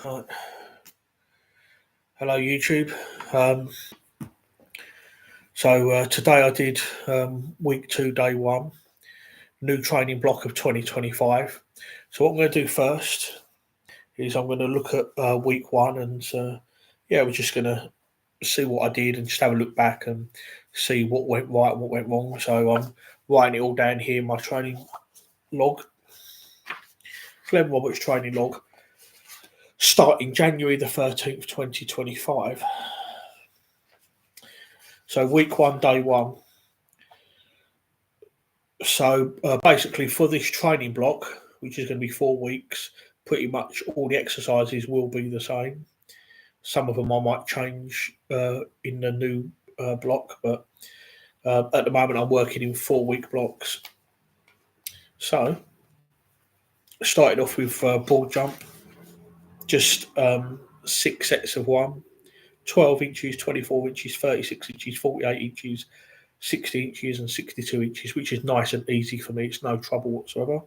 Right. Hello, YouTube. Um, Today I did week 2, day 1, new training block of 2025. So what I'm going to do first is I'm going to look at week 1 and we're just going to see what I did and just have a look back and see what went right and what went wrong. So I'm writing it all down here in my training log, Glenn Roberts training log, starting January the 13th, 2025. So week 1, day 1. So basically, for this training block, which is going to be 4 weeks, pretty much all the exercises will be the same. Some of them I might change in the new block, but at the moment I'm working in 4-week blocks. So, started off with ball jump, just 6 sets of 1, 12 inches, 24 inches, 36 inches, 48 inches, 60 inches, and 62 inches, which is nice and easy for me. It's no trouble whatsoever.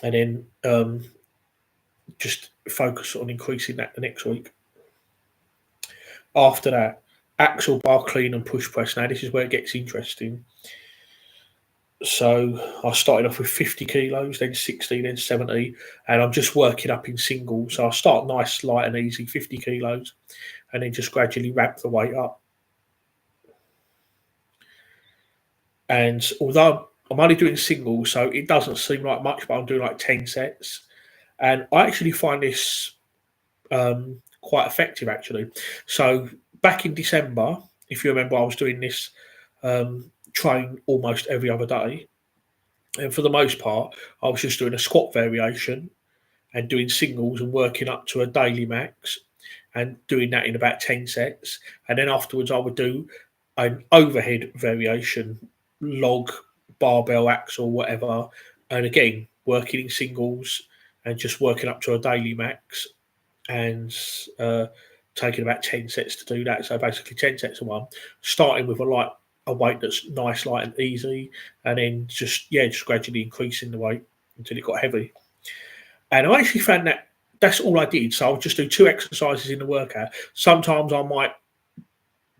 And then just focus on increasing that the next week. After that, axle bar clean and push press. Now this is where it gets interesting. So I started off with 50 kilos, then 60, then 70, and I'm just working up in singles. So I start nice, light and easy, 50 kilos, and then just gradually ramp the weight up. And although I'm only doing singles, so it doesn't seem like much, but I'm doing like 10 sets. And I actually find this quite effective, actually. So back in December, if you remember, I was doing this train almost every other day. And for the most part, I was just doing a squat variation and doing singles and working up to a daily max and doing that in about 10 sets. And then afterwards, I would do an overhead variation, log, barbell, axle, whatever. And again, working in singles and just working up to a daily max and taking about 10 sets to do that. So basically 10 sets of 1, starting with a weight that's nice, light and easy, and then just gradually increasing the weight until it got heavy. And I actually found that that's all I did. So I would just do 2 exercises in the workout. Sometimes I might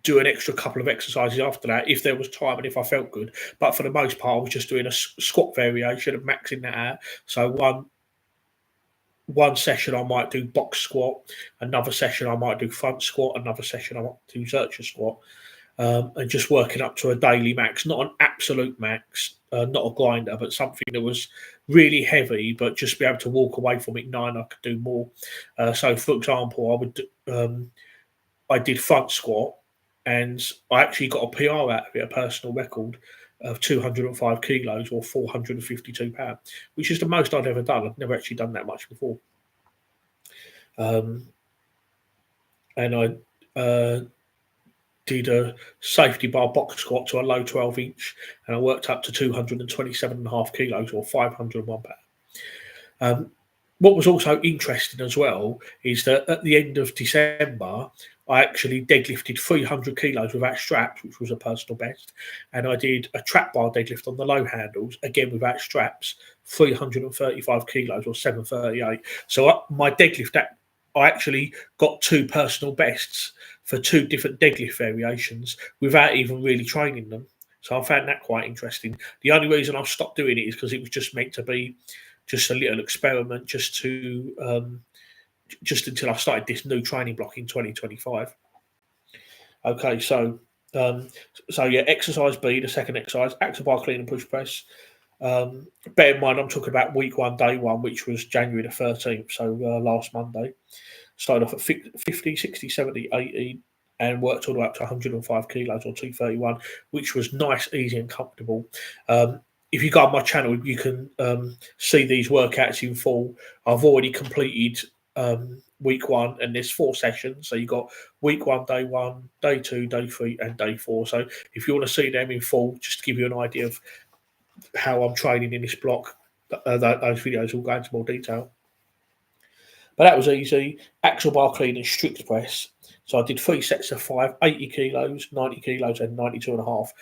do an extra couple of exercises after that if there was time and if I felt good. But for the most part, I was just doing a squat variation of maxing that out. So one session I might do box squat, another session I might do front squat, another session I might do Zercher squat, and just working up to a daily max, not an absolute max, not a grinder, but something that was really heavy, but just be able to walk away from it knowing I could do more. So, for example, I did front squat, and I actually got a PR out of it, a personal record of 205 kilos or 452 pounds, which is the most I'd ever done. I've never actually done that much before. And I did a safety bar box squat to a low 12 inch, and I worked up to 227.5 kilos or 501 pounds. What was also interesting as well is that at the end of December, I actually deadlifted 300 kilos without straps, which was a personal best. And I did a trap bar deadlift on the low handles, again without straps, 335 kilos or 738. So my deadlift, I actually got 2 personal bests for 2 different deadlift variations without even really training them. So I found that quite interesting. The only reason I've stopped doing it is because it was just meant to be just a little experiment, just until I started this new training block in 2025. Okay, exercise B, the second exercise, axle bar clean and push press. Bear in mind, I'm talking about week 1, day 1, which was January the 13th, so last Monday. Started off at 50, 60, 70, 80, and worked all the way up to 105 kilos or 231, which was nice, easy, and comfortable. If you go on my channel, you can see these workouts in full. I've already completed week 1, and there's 4 sessions. So you've got week 1, day 1, day 2, day 3, and day 4. So if you want to see them in full, just to give you an idea of how I'm training in this block, those videos will go into more detail. But that was easy. Axle bar clean and strict press. So I did 3 sets of 5, 80 kilos, 90 kilos, and 92 and a half.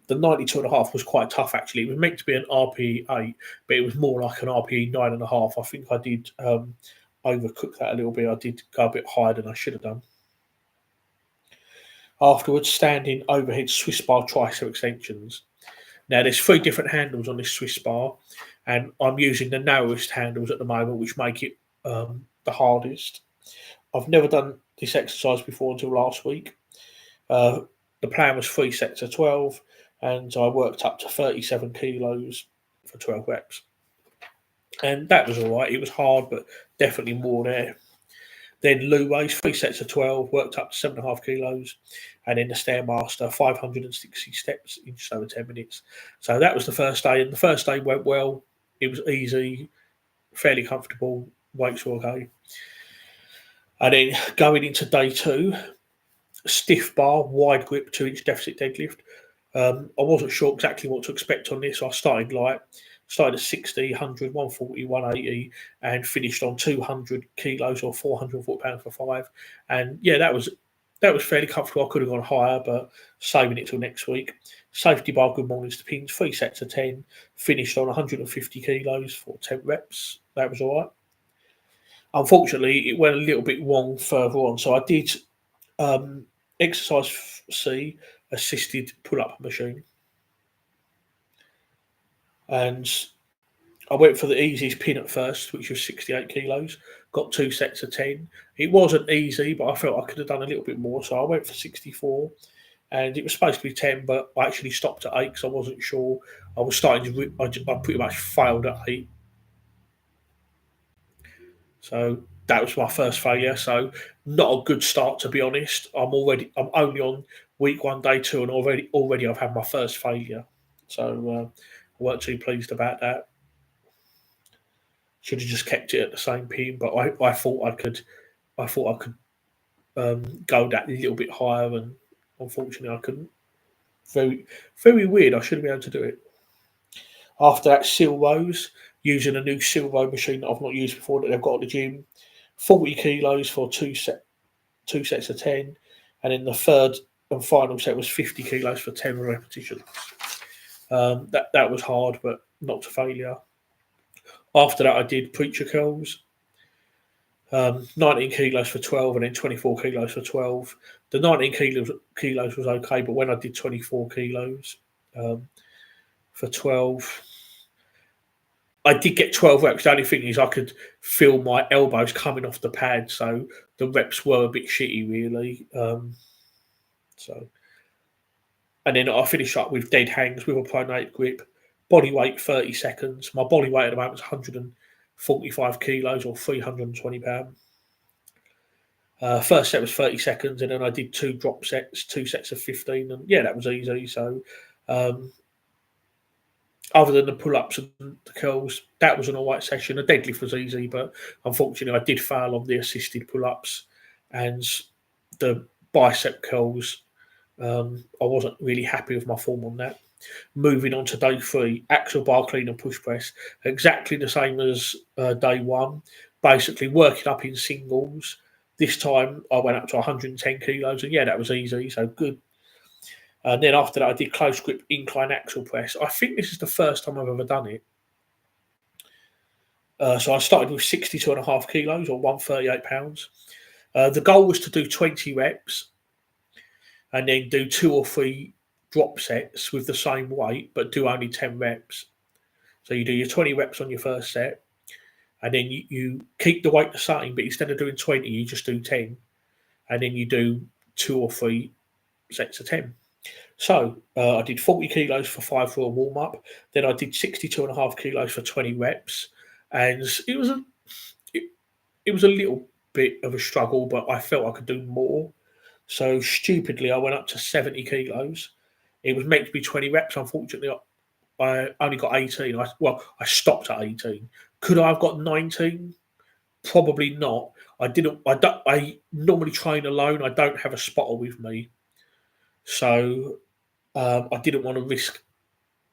The 92 and a half was quite tough, actually. It was meant to be an RPE 8, but it was more like an RPE 9.5. I think I did overcook that a little bit. I did go a bit higher than I should have done. Afterwards, standing overhead Swiss bar tricep extensions. Now, there's 3 different handles on this Swiss bar, and I'm using the narrowest handles at the moment, which make it the hardest. I've never done this exercise before until last week. The plan was 3 sets of 12, and I worked up to 37 kilos for 12 reps. And that was all right. It was hard, but definitely more there. Then Lou race, 3 sets of 12, worked up to 7.5 kilos. And then the Stairmaster, 560 steps in just over 10 minutes. So that was the first day. And the first day went well. It was easy, fairly comfortable, weights were okay. And then going into day 2, stiff bar, wide grip, 2-inch deficit deadlift. I wasn't sure exactly what to expect on this. So I started light, started at 60, 100, 140, 180, and finished on 200 kilos or 440 pounds for 5. And yeah, that was fairly comfortable. I could have gone higher, but saving it till next week. Safety bar, good mornings to pins, 3 sets of 10, finished on 150 kilos for 10 reps. That was all right. Unfortunately, it went a little bit wrong further on. So I did exercise C, assisted pull-up machine. And I went for the easiest pin at first, which was 68 kilos. Got 2 sets of 10. It wasn't easy, but I felt I could have done a little bit more. So I went for 64. And it was supposed to be 10, but I actually stopped at 8 because I wasn't sure. I was starting to, I pretty much failed at 8. So that was my first failure. So not a good start, to be honest. I'm only on week 1, day 2, and already I've had my first failure. So I weren't too pleased about that. Should have just kept it at the same pin, but I thought I could go that little bit higher, and unfortunately I couldn't. Very, very weird. I should have been able to do it. After that, seal rows, using a new seal row machine that I've not used before that they've got at the gym. 40 kilos for 2 sets of 10, and then the third and final set was 50 kilos for 10 repetitions. That was hard, but not to failure. After that, I did preacher curls. 19 kilos for 12, and then 24 kilos for 12. The 19 kilos was okay, but when I did 24 kilos for 12, I did get 12 reps. The only thing is I could feel my elbows coming off the pad, so the reps were a bit shitty, really. And then I finished up with dead hangs with a pronate grip, body weight 30 seconds. My body weight at the moment is 145 kilos or 320 pounds. First set was 30 seconds, and then I did 2 drop sets, 2 sets of 15, and yeah, that was easy. So, other than the pull-ups and the curls, that was an all right session. The deadlift was easy, but unfortunately, I did fail on the assisted pull-ups and the bicep curls. I wasn't really happy with my form on that. Moving on to day 3, axle bar clean and push press, exactly the same as day 1. Basically, working up in singles. This time I went up to 110 kilos, and yeah, that was easy, so good. And then after that, I did close grip incline axle press. I think this is the first time I've ever done it. So I started with 62.5 kilos or 138 pounds. The goal was to do 20 reps and then do 2 or 3 drop sets with the same weight, but do only 10 reps. So you do your 20 reps on your first set, and then you keep the weight the same, but instead of doing 20, you just do 10, and then you do 2 or 3 sets of 10. So I did 40 kilos for 5 for a warm up. Then I did 62.5 kilos for 20 reps, and it was a little bit of a struggle, but I felt I could do more. So stupidly, I went up to 70 kilos. It was meant to be 20 reps. Unfortunately, I only got 18. I stopped at 18. Could I have got 19? Probably not. I normally train alone. I don't have a spotter with me, so I didn't want to risk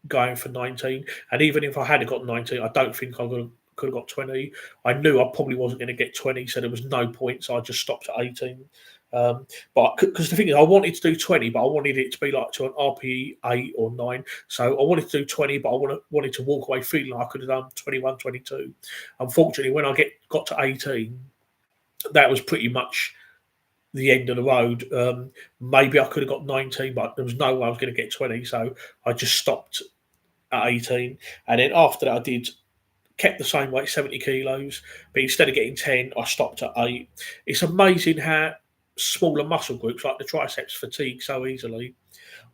going for 19. And even if I had got 19, I don't think I could have got 20. I knew I probably wasn't going to get 20, so there was no point. So I just stopped at 18. But because the thing is, I wanted to do 20, but I wanted it to be like to an RPE 8 or 9. So I wanted to do 20, but I wanted to walk away feeling like I could have done 21, 22. Unfortunately, when I got to 18, that was pretty much the end of the road. Maybe I could have got 19, but there was no way I was going to get 20. So I just stopped at 18. And then after that, kept the same weight, 70 kilos, but instead of getting 10, I stopped at 8. It's amazing how smaller muscle groups like the triceps fatigue so easily.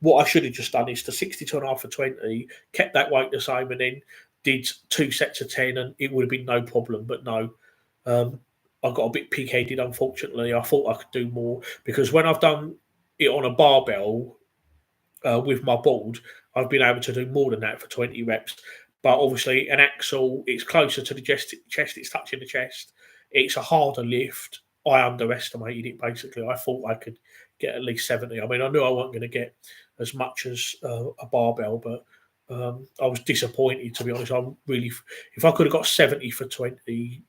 What I should have just done is to 62.5 for 20, kept that weight the same, and then did 2 sets of 10, and it would have been no problem. But no, I got a bit pig-headed, unfortunately. I thought I could do more because when I've done it on a barbell with my board, I've been able to do more than that for 20 reps. But obviously, an axle, it's closer to the chest, it's touching the chest. It's a harder lift. I underestimated it, basically. I thought I could get at least 70. I mean, I knew I wasn't going to get as much as a barbell, but I was disappointed, to be honest. If I could have got 70 for 20,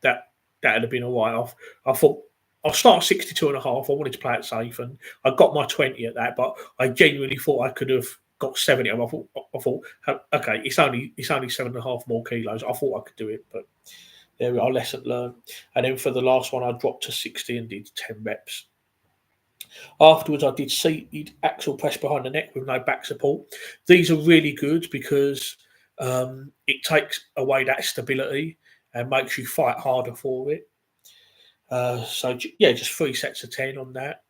that'd have been all right. I thought I'll start 62.5. I wanted to play it safe, and I got my 20 at that, but I genuinely thought I could have got 70. I thought, okay, it's only 7.5 more kilos. I thought I could do it, but there we are, lesson learned. And then for the last one, I dropped to 60 and did 10 reps. Afterwards, I did seated axle press behind the neck with no back support. These are really good because it takes away that stability and makes you fight harder for it. Just 3 sets of 10 on that.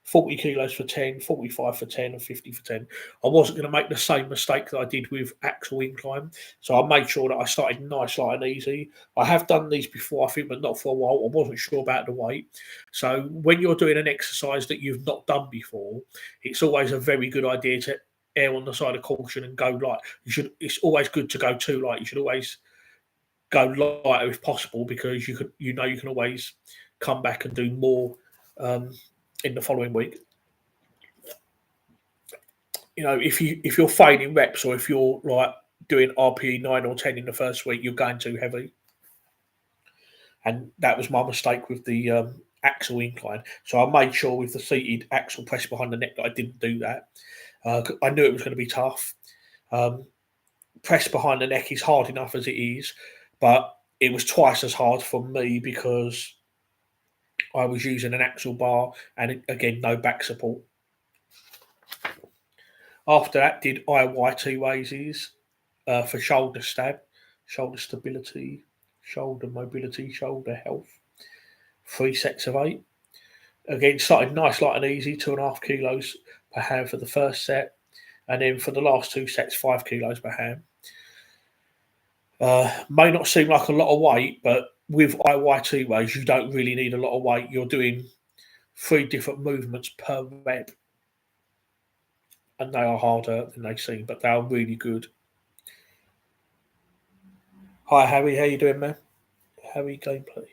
40 kilos for 10, 45 for 10, and 50 for 10. I wasn't going to make the same mistake that I did with axle incline. So I made sure that I started nice, light and easy. I have done these before, I think, but not for a while. I wasn't sure about the weight. So when you're doing an exercise that you've not done before, it's always a very good idea to err on the side of caution and go light. It's always good to go too light. You should always go lighter if possible because you can always come back and do more in the following week. If you're failing reps or if you're like doing RPE 9 or 10 in the first week, you're going too heavy. And that was my mistake with the axle incline. So I made sure with the seated axle press behind the neck that I didn't do that. I knew it was going to be tough. Press behind the neck is hard enough as it is, but it was twice as hard for me because I was using an axle bar and, again, no back support. After that, did IYT raises for shoulder stab, shoulder stability, shoulder mobility, shoulder health. 3 sets of 8. Again, started nice, light and easy, 2.5 kilos per hand for the first set. And then for the last 2 sets, 5 kilos per hand. May not seem like a lot of weight, but with IYT raise, you don't really need a lot of weight. You're doing 3 different movements per rep. And they are harder than they seem, but they are really good. Hi, Harry. How you doing, man? Harry Gameplay.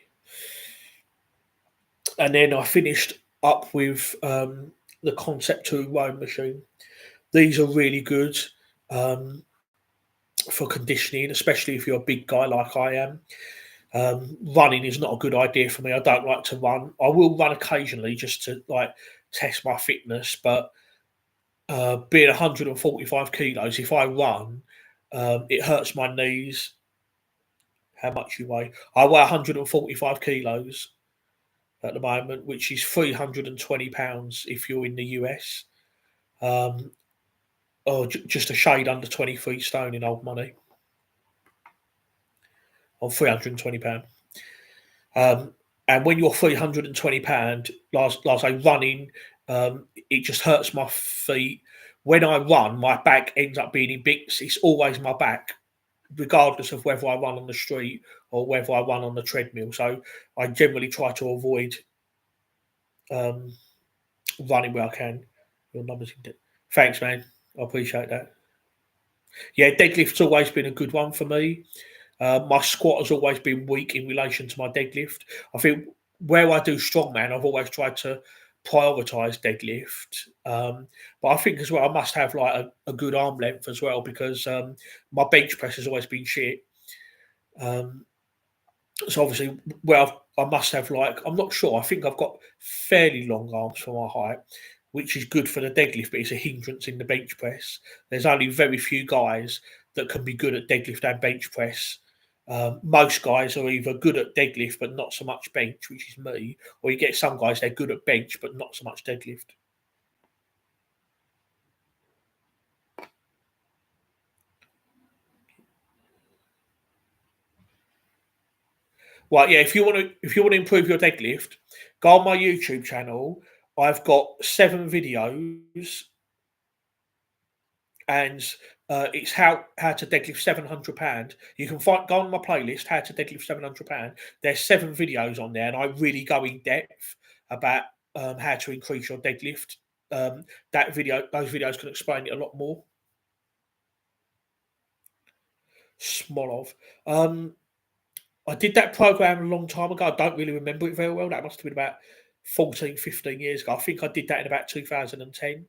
And then I finished up with the Concept 2 rowing machine. These are really good for conditioning, especially if you're a big guy like I am. Running is not a good idea for me. I don't like to run. I will run occasionally just to test my fitness, but being 145 kilos, if I run, it hurts my knees. How much you weigh? I weigh 145 kilos at the moment, which is 320 pounds if you're in the US. Just a shade under 23 stone in old money. On 320 pound. And when you're 320 pound, last say running, it just hurts my feet. When I run, my back ends up being in bits. It's always my back, regardless of whether I run on the street or whether I run on the treadmill. So I generally try to avoid running where I can. Your numbers. Thanks, man. I appreciate that. Yeah, deadlift's always been a good one for me. My squat has always been weak in relation to my deadlift. I think where I do strongman, I've always tried to prioritise deadlift. But I think as well, I must have like a good arm length as well because my bench press has always been shit. Um, so obviously, well, I must have like I'm not sure. I think I've got fairly long arms for my height, which is good for the deadlift, but it's a hindrance in the bench press. There's only very few guys that can be good at deadlift and bench press. Most guys are either good at deadlift but not so much bench, which is me, or you get some guys they're good at bench but not so much deadlift. Well, yeah, if you want to improve your deadlift, go on my YouTube channel. I've got 7 videos, and it's how to deadlift £700. You can go on my playlist, how to deadlift £700. There's 7 videos on there, and I really go in depth about how to increase your deadlift. Those videos can explain it a lot more. Smolov. I did that program a long time ago. I don't really remember it very well. That must have been about 14, 15 years ago. I think I did that in about 2010.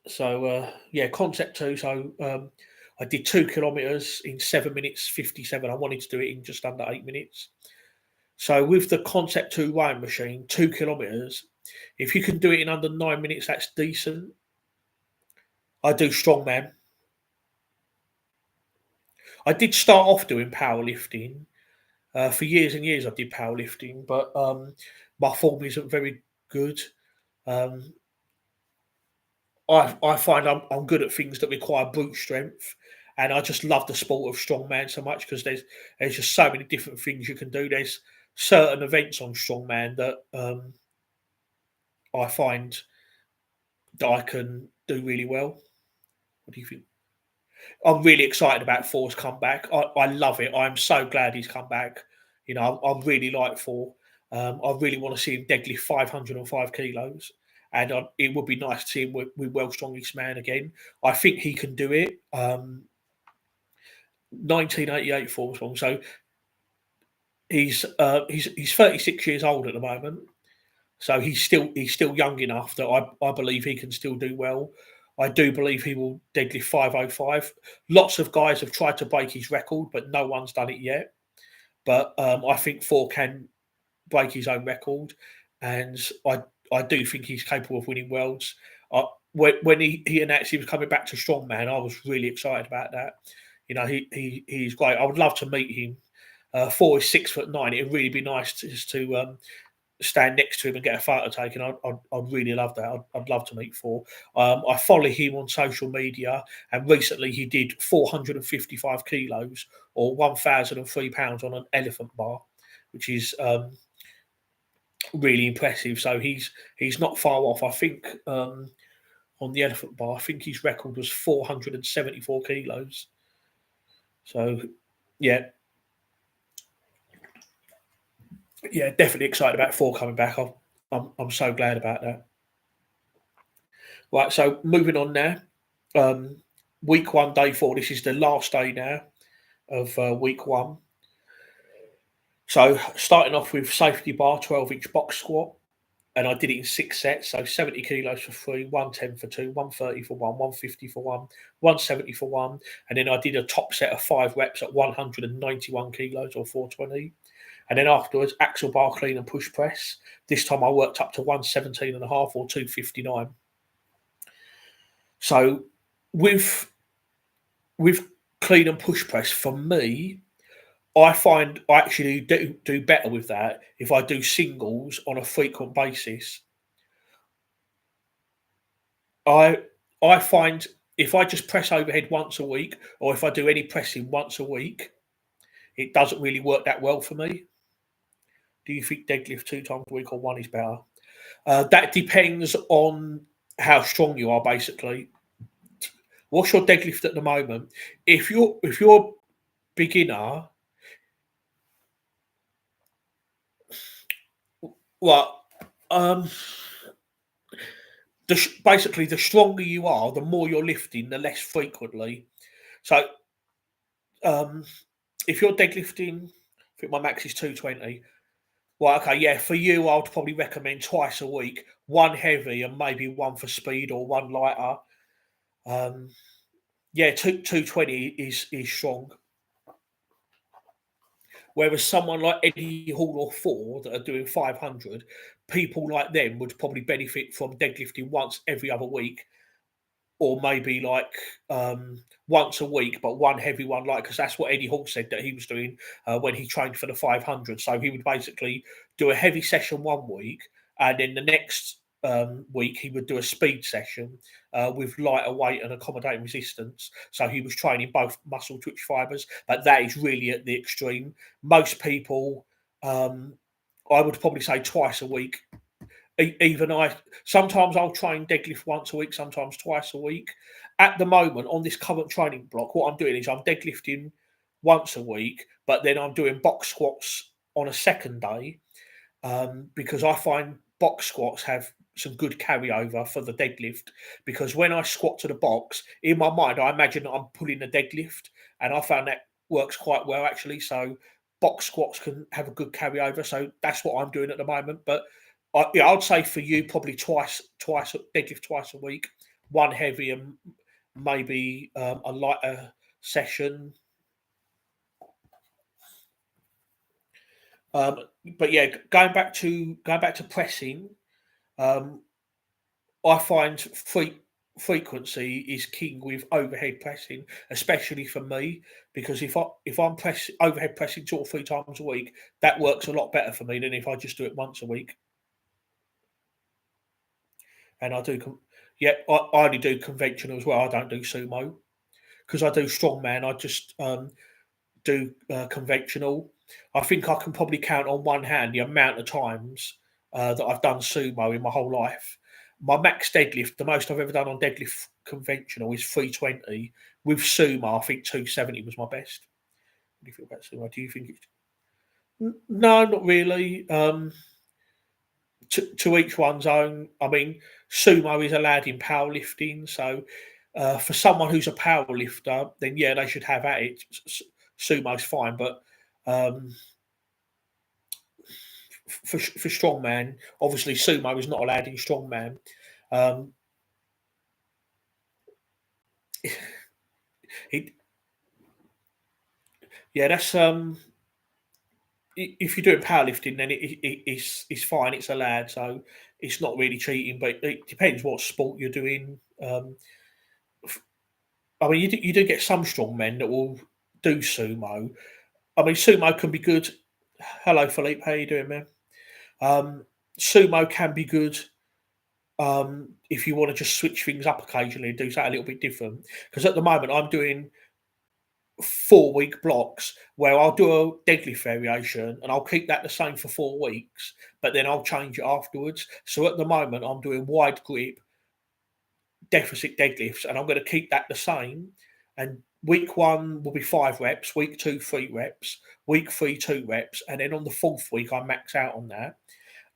So yeah, concept two. So I did 2 kilometers in 7 minutes 57. I wanted to do it in just under 8 minutes. So with the concept two rowing machine, 2 kilometers, if you can do it in under 9 minutes, that's decent. I do strongman. I did start off doing powerlifting. For years and years, I did powerlifting, but my form isn't very good. Um, I find I'm good at things that require brute strength, and I just love the sport of strongman so much because there's just so many different things you can do. There's certain events on strongman that I find that I can do really well. What do you think? I'm really excited about Thor's comeback. I love it. I'm so glad he's come back. You know, I really like Thor. I really want to see him deadlift 505 kilos. And it would be nice to see him with World's Strongest Man again. I think he can do it. 1988 Thor's one. So he's 36 years old at the moment. So he's still young enough that I believe he can still do well. I do believe he will deadlift 505. Lots of guys have tried to break his record, but no one's done it yet. But I think Thor can break his own record, and I do think he's capable of winning worlds. When he announced he was coming back to strongman, I was really excited about that. You know, he's great. I would love to meet him. Thor is 6'9". It'd really be nice just to stand next to him and get a photo taken. I'd really love that. I'd love to meet Thor. I follow him on social media, and recently he did 455 kilos or 1,003 pounds on an elephant bar, which is really impressive. So he's not far off. I think on the elephant bar, I think his record was 474 kilos. So yeah, yeah, definitely excited about Thor coming back. I'm so glad about that. Right, so moving on now. Week one, day four. This is the last day now of week one. So starting off with safety bar, 12-inch box squat, and I did it in 6 sets. So 70 kilos for 3, 110 for 2, 130 for 1, 150 for 1, 170 for 1, and then I did a top set of 5 reps at 191 kilos or 420. And then afterwards, axle bar clean and push press. This time I worked up to 117 and a half or 259. So with clean and push press, for me, I find I actually do better with that if I do singles on a frequent basis. I I find if I just press overhead once a week, or if I do any pressing once a week, it doesn't really work that well for me. Do you think deadlift 2 times a week or one is better? That depends on how strong you are, basically. What's your deadlift at the moment? If you're beginner, well, um, basically the stronger you are, the more you're lifting, the less frequently. So um, if you're deadlifting, I think my max is 220. Well, okay, yeah, for you, I'd probably recommend twice a week, one heavy and maybe one for speed or one lighter. Um, Yeah, 220 is strong. Whereas someone like Eddie Hall or Ford that are doing 500, people like them would probably benefit from deadlifting once every other week, or maybe like once a week, but one heavy one, like because that's what Eddie Hall said that he was doing when he trained for the 500. So he would basically do a heavy session one week, and then the next week he would do a speed session with lighter weight and accommodating resistance. So he was training both muscle twitch fibers, but that is really at the extreme. Most people, I would probably say twice a week. Even I sometimes I'll train deadlift once a week, sometimes twice a week. At the moment, on this current training block, what I'm doing is I'm deadlifting once a week, but then I'm doing box squats on a second day because I find box squats have some good carryover for the deadlift. Because when I squat to the box, in my mind, I imagine that I'm pulling a deadlift, and I found that works quite well actually. So box squats can have a good carryover. So that's what I'm doing at the moment. But yeah, I'd say for you probably twice deadlift twice a week, one heavy and maybe a lighter session. Um, but yeah, going back to pressing, um, I find frequency is king with overhead pressing, especially for me, because if I'm overhead pressing 2 or 3 times a week, that works a lot better for me than if I just do it once a week. And I do, yeah, I only do conventional as well. I don't do sumo because I do strongman. I just do conventional. I think I can probably count on one hand the amount of times that I've done sumo in my whole life. My max deadlift, the most I've ever done on deadlift conventional is 320. With sumo, I think 270 was my best. What do you feel about sumo? Do you think it's no, not really. To each one's own. I mean, sumo is allowed in powerlifting, so for someone who's a powerlifter, then yeah, they should have at it. Sumo's fine, but um, for strongman, obviously sumo is not allowed in strongman. Um, it, yeah, that's if you're doing powerlifting, then it's fine. It's allowed, so it's not really cheating. But it depends what sport you're doing. I mean, you do get some strong men that will do sumo. I mean, sumo can be good. Hello, Philippe. How you doing, man? Um, Sumo can be good if you want to just switch things up occasionally and do something a little bit different. Because at the moment, I'm doing 4 week blocks where I'll do a deadlift variation and I'll keep that the same for 4 weeks, but then I'll change it afterwards. So at the moment, I'm doing wide grip deficit deadlifts, and I'm going to keep that the same. And week one will be 5 reps, week two, 3 reps, week three, 2 reps, and then on the fourth week, I max out on that.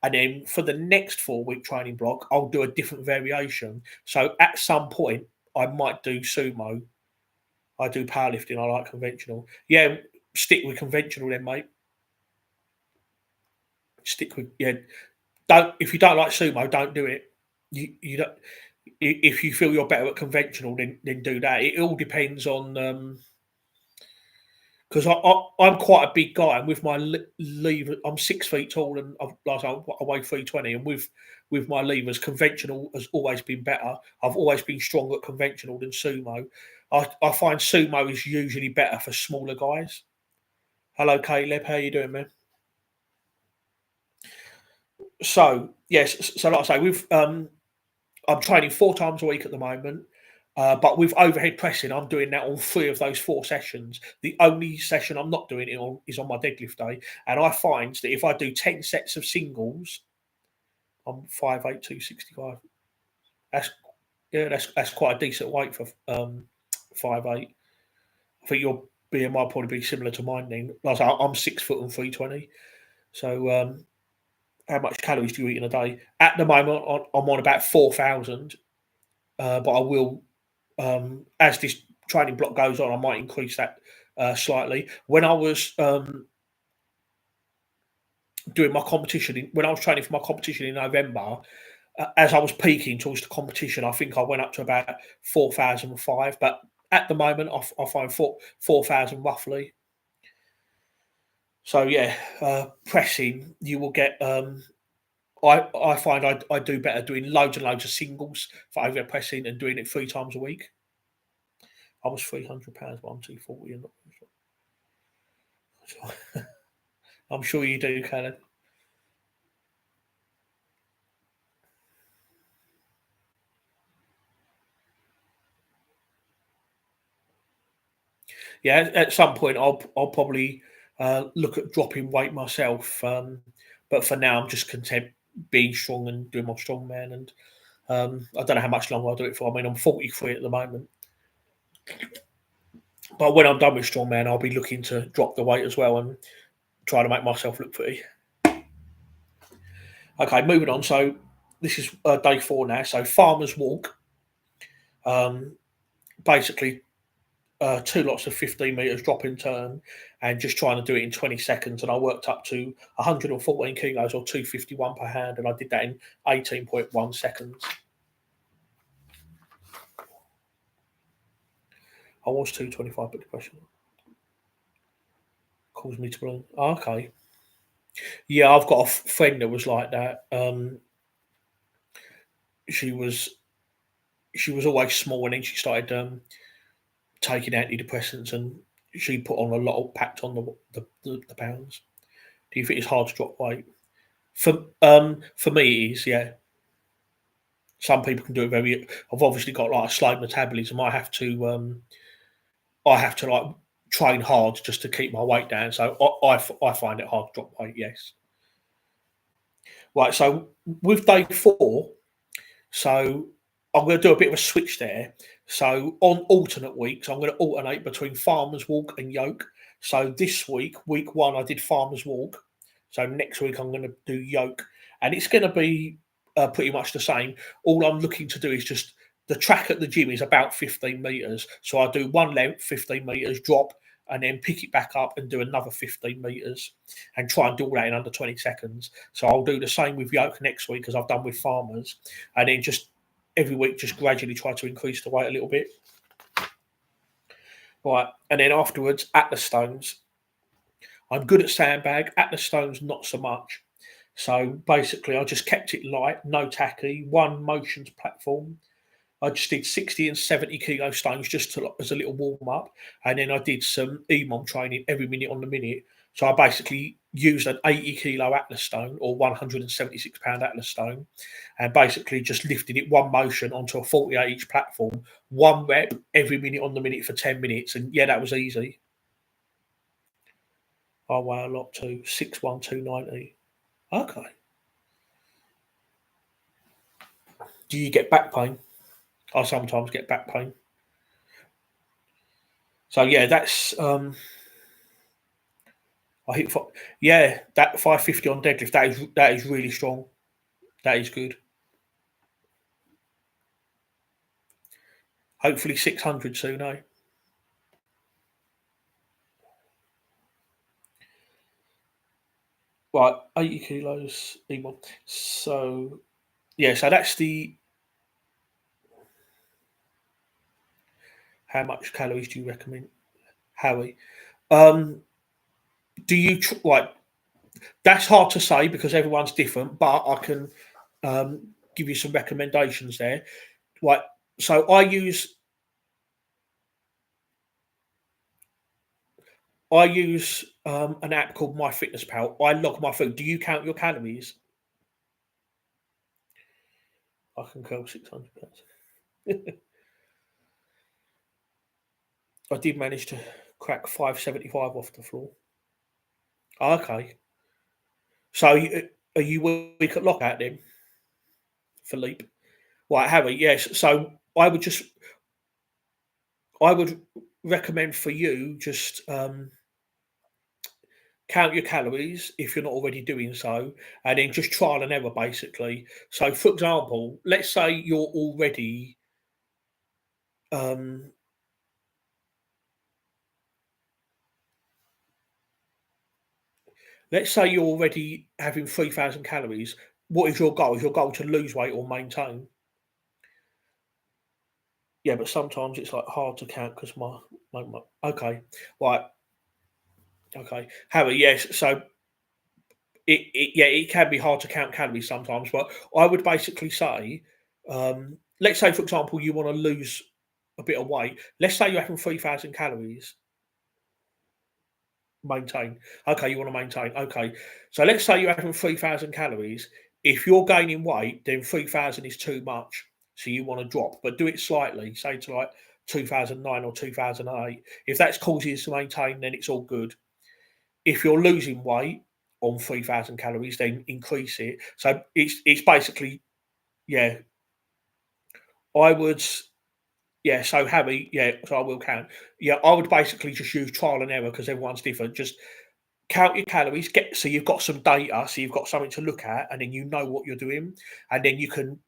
And then for the next 4 week training block, I'll do a different variation. So at some point, I might do sumo. I do powerlifting. I like conventional. Yeah, stick with conventional then, mate. Stick with yeah. Don't if you don't like sumo, don't do it. You don't. If you feel you're better at conventional, then do that. It all depends on because I'm quite a big guy, and with my lever, I'm 6 feet tall, and I weigh 320, and with my levers, conventional has always been better. I've always been stronger at conventional than sumo. I find sumo is usually better for smaller guys. Hello, Caleb. How you doing, man? So yes, so like I say, I'm training 4 times a week at the moment. But with overhead pressing, I'm doing that on 3 of those 4 sessions. The only session I'm not doing it on is on my deadlift day. And I find that if I do 10 sets of singles, I'm 5'8", 265. That's that's quite a decent weight for 5'8". I think your BMI probably be similar to mine then. Like I say, I'm 6 foot and 320. So how much calories do you eat in a day? At the moment, I'm on about 4,000, but I will as this training block goes on, I might increase that slightly. When I was doing my competition, when I was training for my competition in November, as I was peaking towards the competition, I think I went up to about 4,005. But at the moment, I find 4,000 roughly. So yeah, pressing you will get. I find I do better doing loads and loads of singles for overhead pressing and doing it 3 times a week. I was £300, but I'm 240, and I'm sure you do, Callan. Yeah, at some point I'll probably look at dropping weight myself. But for now, I'm just content being strong and doing my strongman. And I don't know how much longer I'll do it for. I mean, I'm 43 at the moment. But when I'm done with strongman, I'll be looking to drop the weight as well and try to make myself look pretty. Okay, moving on. So this is day 4 now. So farmer's walk. Basically, 2 lots of 15 meters drop in turn, and just trying to do it in 20 seconds. And I worked up to 114 kilos or 251 per hand, and I did that in 18.1 seconds. I was 225, but depression caused me to believe. Okay. Yeah, I've got a friend that was like that. She was always small, and then she started taking antidepressants, and she put on a lot of packed on the pounds. Do you think it's hard to drop weight? For me, it is. Yeah. Some people can do it very. I've obviously got like a slow metabolism. I have to like train hard just to keep my weight down. So I find it hard to drop weight. Yes. Right. So with day 4, so I'm going to do a bit of a switch there. So on alternate weeks, I'm going to alternate between farmer's walk and yoke. So this week 1, I did farmer's walk. So next week I'm going to do yoke, and it's going to be pretty much the same. All I'm looking to do is just the track at the gym is about 15 meters. So I do one length, 15 meters, drop, and then pick it back up and do another 15 meters, and try and do all that in under 20 seconds. So I'll do the same with yoke next week as I've done with farmers, and then just every week just gradually try to increase the weight a little bit. Right, and then afterwards at the stones, I'm good at sandbag. At the stones, not so much. So basically, I just kept it light, no tacky, one motions platform. I just did 60 and 70 kilo stones just as a little warm up. And then I did some EMOM training every minute on the minute. So I basically used an 80 kilo Atlas stone or 176-pound Atlas stone, and basically just lifted it one motion onto a 48 inch platform, 1 rep every minute on the minute for 10 minutes. And yeah, that was easy. I weigh a lot too, 6'1", 290. Okay. Do you get back pain? I sometimes get back pain. So yeah, that's I hit that 550 on deadlift. That is really strong. That is good. Hopefully 600 soon, eh? Right, 80 kilos. So yeah, so that's the. How much calories do you recommend, Howie? Um, do you like? That's hard to say because everyone's different, but I can give you some recommendations there. Like, so I use an app called MyFitnessPal. I log my food. Do you count your calories? I can curl 600 pounds. I did manage to crack 575 off the floor. Okay. So are you weak at lockout then, Philippe? Right, Harry, yes. So I would recommend for you just count your calories if you're not already doing so, and then just trial and error basically. So, for example, let's say you're already um, let's say you're already having 3,000 calories. What is your goal? Is your goal to lose weight or maintain? Yeah, but sometimes it's like hard to count because my okay, right, okay, Harry. Yes, so yeah, it can be hard to count calories sometimes, but I would basically say, let's say for example you want to lose a bit of weight. Let's say you're having 3,000 calories. Maintain. Okay, you want to maintain. Okay, so let's say you're having 3,000 calories. If you're gaining weight, then 3,000 is too much. So you want to drop, but do it slightly. Say to like 2009 or 2008. If that's causing you to maintain, then it's all good. If you're losing weight on 3,000 calories, then increase it. So it's basically, yeah. I would, yeah. So Harry, yeah. So I will count. Yeah, I would basically just use trial and error because everyone's different. Just count your calories, get so you've got some data, so you've got something to look at, and then you know what you're doing, and then you can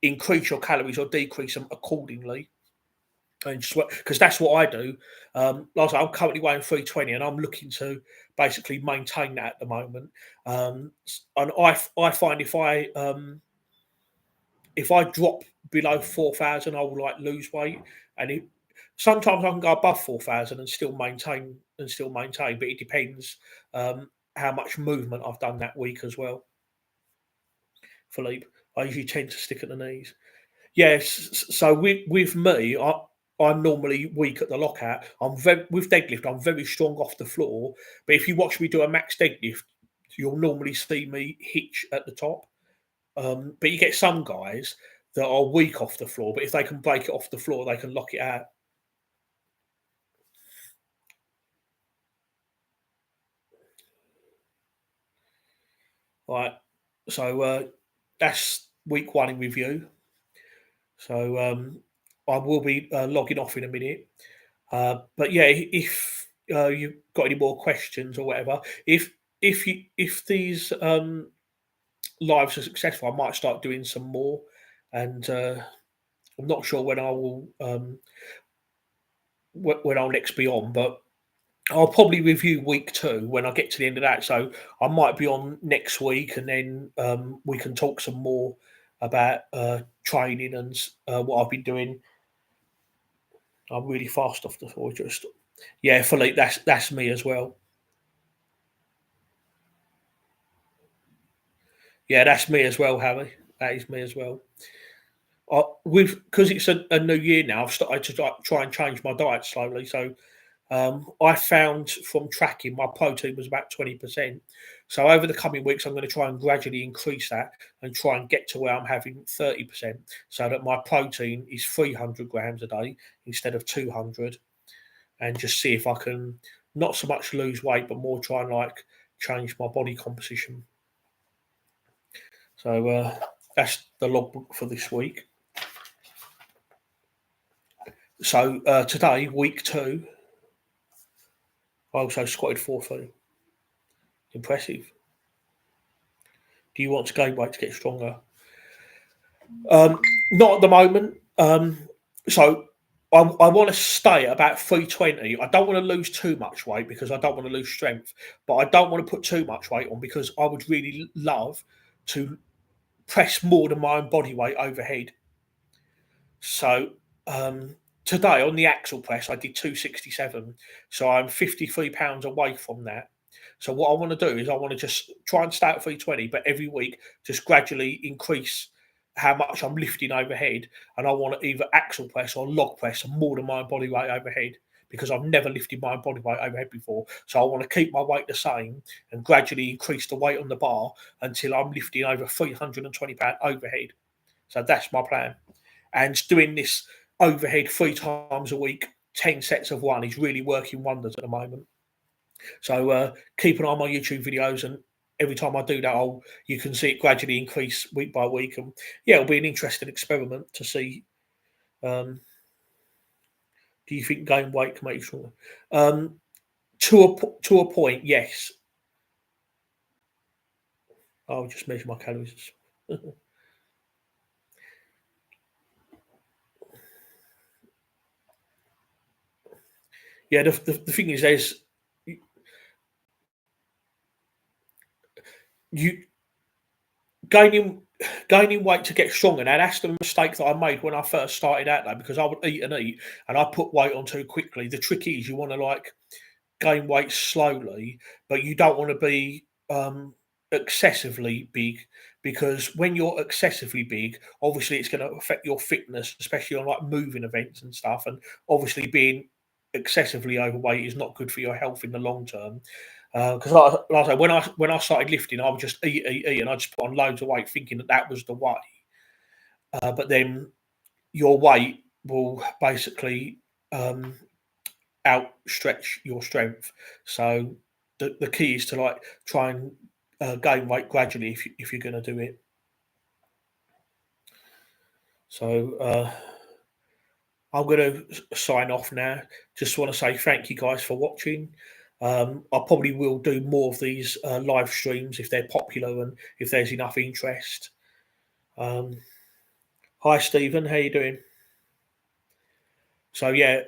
increase your calories or decrease them accordingly. And just because that's what I do. Like I say, I'm currently weighing 320, and I'm looking to basically maintain that at the moment. And I find if I drop below 4,000, I will like lose weight, and sometimes I can go above 4,000 and still maintain, but it depends how much movement I've done that week as well. Philippe, I usually tend to stick at the knees. Yes, so with me, I'm normally weak at the lockout. I'm very with deadlift. I'm very strong off the floor, but if you watch me do a max deadlift, you'll normally see me hitch at the top. But you get some guys that are weak off the floor, but if they can break it off the floor, they can lock it out. Right. So that's week one in review. So I will be logging off in a minute. But yeah, if you've got any more questions or whatever, if these lives are successful, I might start doing some more. And I'm not sure when I will when I'll next be on, but I'll probably review week two when I get to the end of that. So I might be on next week, and then we can talk some more about training and what I've been doing. I'm really fast off the floor. Just yeah, Philippe, that's me as well. Yeah, that's me as well, Harry. That is me as well. With because it's a new year now, I've started to try and change my diet slowly. So I found from tracking my protein was about 20%. So over the coming weeks, I'm going to try and gradually increase that and try and get to where I'm having 30%, so that my protein is 300 grams a day instead of 200, and just see if I can not so much lose weight, but more try and like change my body composition. So that's the logbook for this week. So today, week two, I also squatted 4 feet. Impressive. Do you want to gain weight to get stronger? Not at the moment. So I want to stay at about 320. I don't want to lose too much weight because I don't want to lose strength, but I don't want to put too much weight on because I would really love to press more than my own body weight overhead. So today on the axle press, I did 267. So I'm 53 pounds away from that. So what I want to do is I want to just try and start at 320, but every week just gradually increase how much I'm lifting overhead. And I want to either axle press or log press more than my body weight overhead because I've never lifted my body weight overhead before. So I want to keep my weight the same and gradually increase the weight on the bar until I'm lifting over 320 pound overhead. So that's my plan. And doing this overhead 3 times a week, 10 sets of one is really working wonders at the moment. So keep an eye on my YouTube videos, and every time I do that, you can see it gradually increase week by week. And yeah, it'll be an interesting experiment to see. Um, do you think gain weight can make you stronger? Um, to a point, yes. I'll just measure my calories. Yeah, the thing is, there's you gaining gaining weight to get stronger. Now that's the mistake that I made when I first started out though, because I would eat, and I put weight on too quickly. The trick is you want to like gain weight slowly, but you don't want to be excessively big, because when you're excessively big, obviously it's going to affect your fitness, especially on like moving events and stuff. And obviously being excessively overweight is not good for your health in the long term. Because like I say, when I started lifting, I would just eat, and I just put on loads of weight, thinking that that was the way. But then your weight will basically um, outstretch your strength. So the key is to like try and gain weight gradually if you're going to do it. So I'm going to sign off now. Just want to say thank you guys for watching. I probably will do more of these live streams if they're popular and if there's enough interest. Hi Stephen, how you doing? So yeah,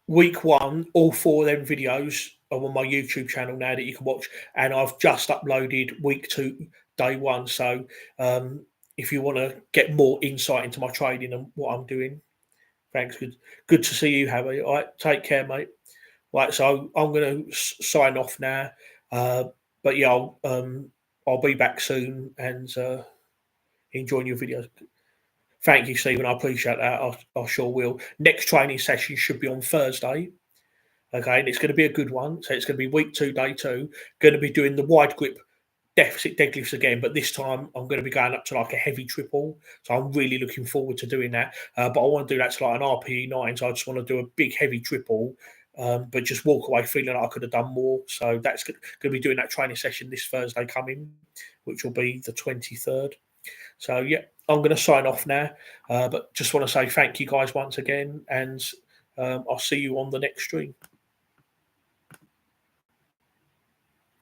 week one, all four of them videos are on my YouTube channel now that you can watch, and I've just uploaded week two, day one. So if you want to get more insight into my training and what I'm doing, thanks. Good to see you, Harry. All right, take care, mate. Right, so I'm going to sign off now. But yeah, I'll be back soon and enjoying your videos. Thank you, Stephen. I appreciate that. I sure will. Next training session should be on Thursday. Okay, and it's going to be a good one. So it's going to be week two, day two. Going to be doing the wide grip deficit deadlifts again, but this time I'm going to be going up to like a heavy triple. So I'm really looking forward to doing that. But I want to do that to like an RPE 9. So I just want to do a big heavy triple, but just walk away feeling like I could have done more. So that's going to be doing that training session this Thursday coming, which will be the 23rd. So yeah, I'm going to sign off now. But just want to say thank you guys once again, and I'll see you on the next stream.